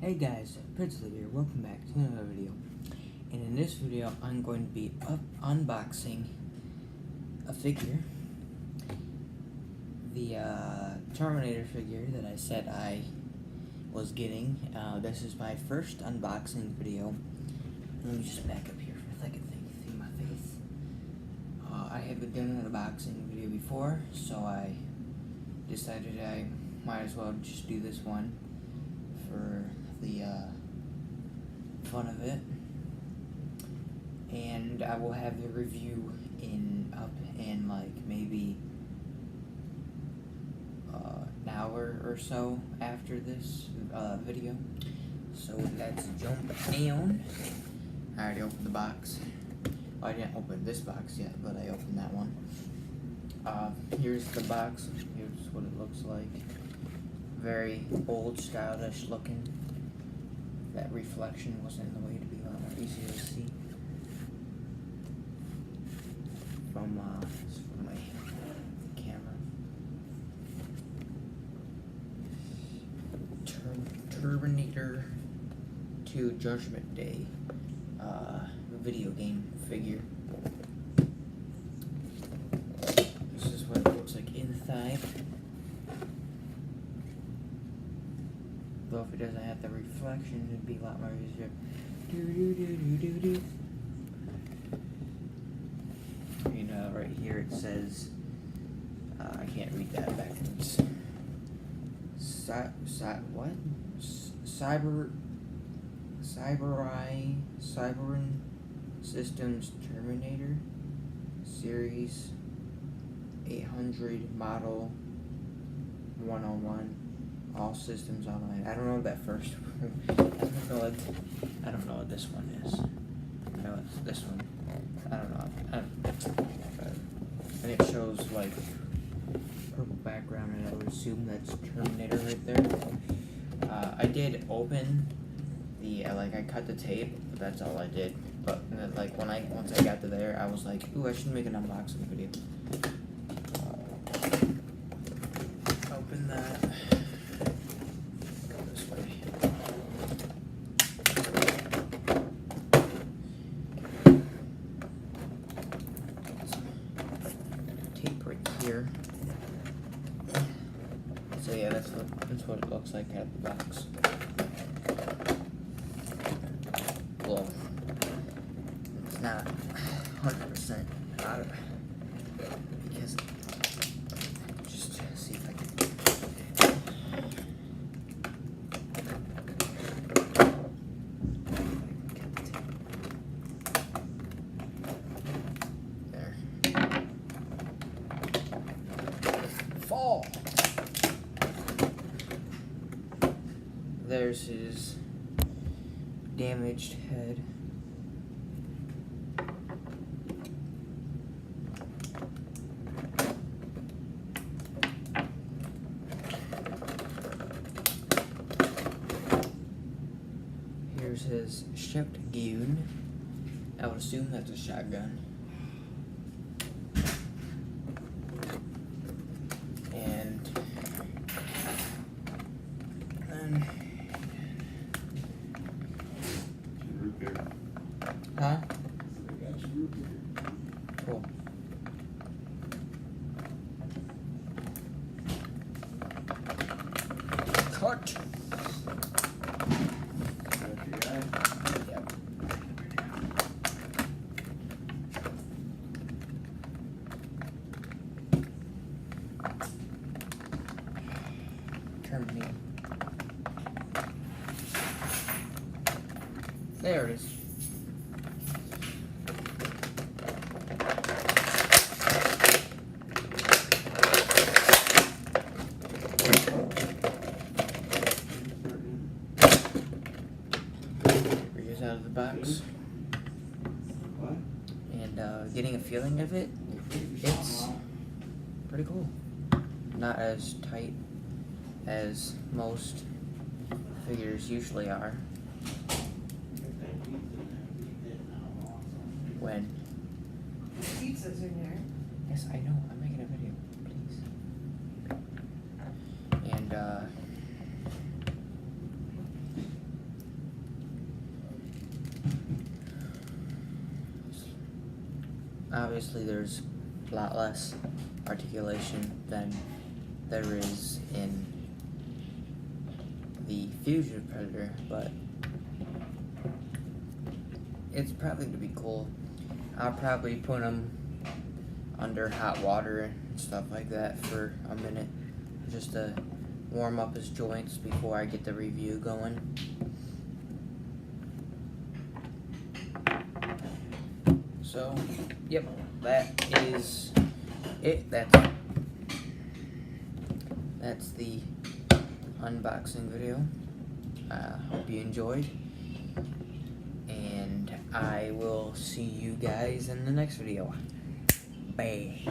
Hey guys, Prince here, welcome back to another video. And in this video, I'm going to be unboxing a figure. The Terminator figure that I said I was getting. This is my first unboxing video. Let me just back up here for a second, see my face. I have done an unboxing video before, so I decided I might as well just do this one for the fun of it. And I will have the review up in like maybe an hour or so after this video. So let's jump down. I already opened the box. Well, I didn't open this box yet, but I opened that one. Here's the box. Here's what it looks like. Very old, stylish looking. That reflection wasn't in the way to be a lot more easier to see. From my camera. Terminator 2 Judgment Day video game figure. This is what it looks like inside. Though if it doesn't have the reflection, it'd be a lot more easier. You know, right here it says, I can't read that backwards. Cyberin Systems Terminator Series 800 Model 101. All systems online. I don't know what that first one. I don't know what this one is. I know it's this one. I don't know. And it shows like purple background, and I would assume that's Terminator right there. I did open the I cut the tape, but that's all I did. But like once I got to there, I was like, ooh, I should make an unboxing video. Open that. Here. So yeah, that's what it looks like out of the box. Well, it's not 100% out of it, because just see if I can. Fall. There's his damaged head. Here's his shotgun. I would assume that's a shotgun. Huh? Cool. Cut. Yep. Terminate. There it is. Out of the box, and getting a feeling of it, it's pretty cool. Not as tight as most figures usually are. When pizza's in there. Yes, I know. I'm making a video. Please. And obviously there's a lot less articulation than there is in the Fugitive Predator, but it's probably gonna be cool. I'll probably put him under hot water and stuff like that for a minute, just to warm up his joints before I get the review going. So, yep, that is it. That's the unboxing video. Hope you enjoyed, and I will see you guys in the next video. Bye.